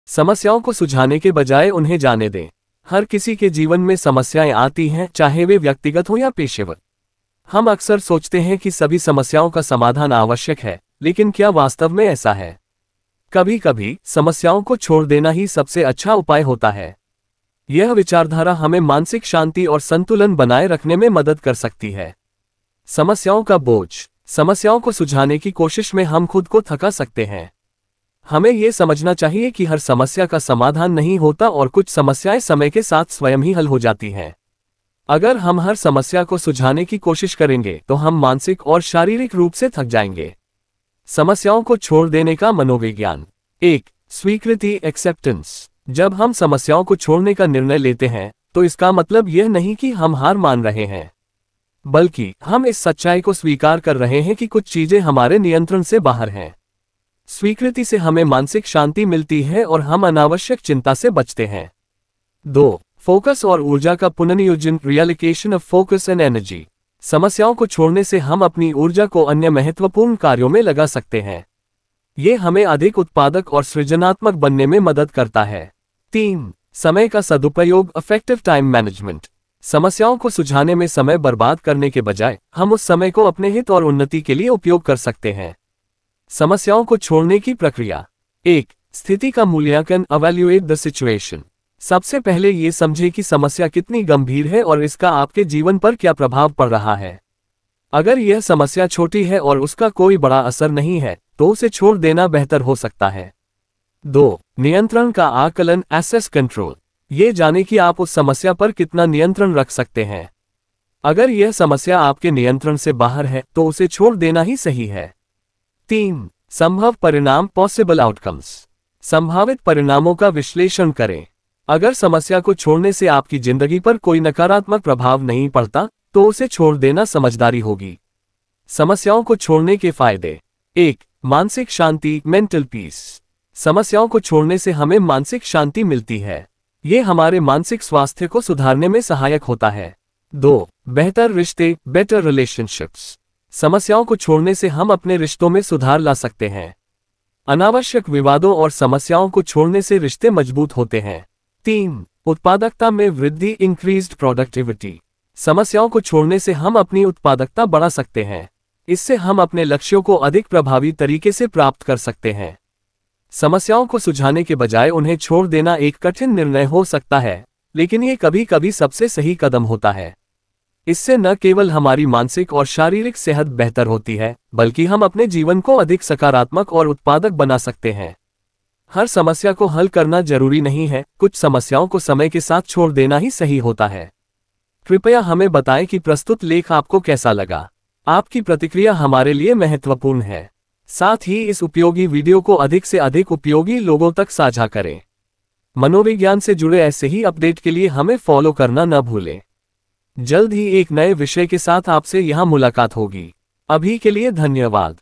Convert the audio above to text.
समस्याओं को सुलझाने के बजाय उन्हें जाने दें। हर किसी के जीवन में समस्याएं आती हैं, चाहे वे व्यक्तिगत हो या पेशेवर। हम अक्सर सोचते हैं कि सभी समस्याओं का समाधान आवश्यक है, लेकिन क्या वास्तव में ऐसा है? कभी कभी समस्याओं को छोड़ देना ही सबसे अच्छा उपाय होता है। यह विचारधारा हमें मानसिक शांति और संतुलन बनाए रखने में मदद कर सकती है। समस्याओं का बोझ। समस्याओं को सुलझाने की कोशिश में हम खुद को थका सकते हैं। हमें यह समझना चाहिए कि हर समस्या का समाधान नहीं होता और कुछ समस्याएं समय के साथ स्वयं ही हल हो जाती हैं। अगर हम हर समस्या को सुलझाने की कोशिश करेंगे तो हम मानसिक और शारीरिक रूप से थक जाएंगे। समस्याओं को छोड़ देने का मनोविज्ञान। 1. स्वीकृति एक्सेप्टेंस। जब हम समस्याओं को छोड़ने का निर्णय लेते हैं तो इसका मतलब यह नहीं कि हम हार मान रहे हैं, बल्कि हम इस सच्चाई को स्वीकार कर रहे हैं कि कुछ चीजें हमारे नियंत्रण से बाहर हैं। स्वीकृति से हमें मानसिक शांति मिलती है और हम अनावश्यक चिंता से बचते हैं। 2. फोकस और ऊर्जा का पुनर्नियोजन। रियलिकेशन ऑफ फोकस एंड एनर्जी। समस्याओं को छोड़ने से हम अपनी ऊर्जा को अन्य महत्वपूर्ण कार्यों में लगा सकते हैं। ये हमें अधिक उत्पादक और सृजनात्मक बनने में मदद करता है। 3. समय का सदुपयोग। Effective time management. समस्याओं को सुलझाने में समय बर्बाद करने के बजाय हम उस समय को अपने हित और उन्नति के लिए उपयोग कर सकते हैं। समस्याओं को छोड़ने की प्रक्रिया। 1. स्थिति का मूल्यांकन। Evaluate the situation. सबसे पहले ये समझें कि समस्या कितनी गंभीर है और इसका आपके जीवन पर क्या प्रभाव पड़ रहा है। अगर यह समस्या छोटी है और उसका कोई बड़ा असर नहीं है तो उसे छोड़ देना बेहतर हो सकता है। 2. नियंत्रण का आकलन। Assess control. ये जाने कि आप उस समस्या पर कितना नियंत्रण रख सकते हैं। अगर यह समस्या आपके नियंत्रण से बाहर है तो उसे छोड़ देना ही सही है। 3. संभव परिणाम। Possible outcomes. संभावित परिणामों का विश्लेषण करें। अगर समस्या को छोड़ने से आपकी जिंदगी पर कोई नकारात्मक प्रभाव नहीं पड़ता तो उसे छोड़ देना समझदारी होगी। समस्याओं को छोड़ने के फायदे। 1. मानसिक शांति। Mental peace. समस्याओं को छोड़ने से हमें मानसिक शांति मिलती है। ये हमारे मानसिक स्वास्थ्य को सुधारने में सहायक होता है। 2. बेहतर रिश्ते। Better relationships. समस्याओं को छोड़ने से हम अपने रिश्तों में सुधार ला सकते हैं। अनावश्यक विवादों और समस्याओं को छोड़ने से रिश्ते मजबूत होते हैं। 3. उत्पादकता में वृद्धि। Increased productivity. समस्याओं को छोड़ने से हम अपनी उत्पादकता बढ़ा सकते हैं। इससे हम अपने लक्ष्यों को अधिक प्रभावी तरीके से प्राप्त कर सकते हैं। समस्याओं को सुलझाने के बजाय उन्हें छोड़ देना एक कठिन निर्णय हो सकता है, लेकिन ये कभी कभी सबसे सही कदम होता है। इससे न केवल हमारी मानसिक और शारीरिक सेहत बेहतर होती है, बल्कि हम अपने जीवन को अधिक सकारात्मक और उत्पादक बना सकते हैं। हर समस्या को हल करना जरूरी नहीं है, कुछ समस्याओं को समय के साथ छोड़ देना ही सही होता है। कृपया हमें बताएं कि प्रस्तुत लेख आपको कैसा लगा। आपकी प्रतिक्रिया हमारे लिए महत्वपूर्ण है। साथ ही इस उपयोगी वीडियो को अधिक से अधिक उपयोगी लोगों तक साझा करें। मनोविज्ञान से जुड़े ऐसे ही अपडेट के लिए हमें फॉलो करना न भूलें। जल्द ही एक नए विषय के साथ आपसे यहां मुलाकात होगी। अभी के लिए धन्यवाद।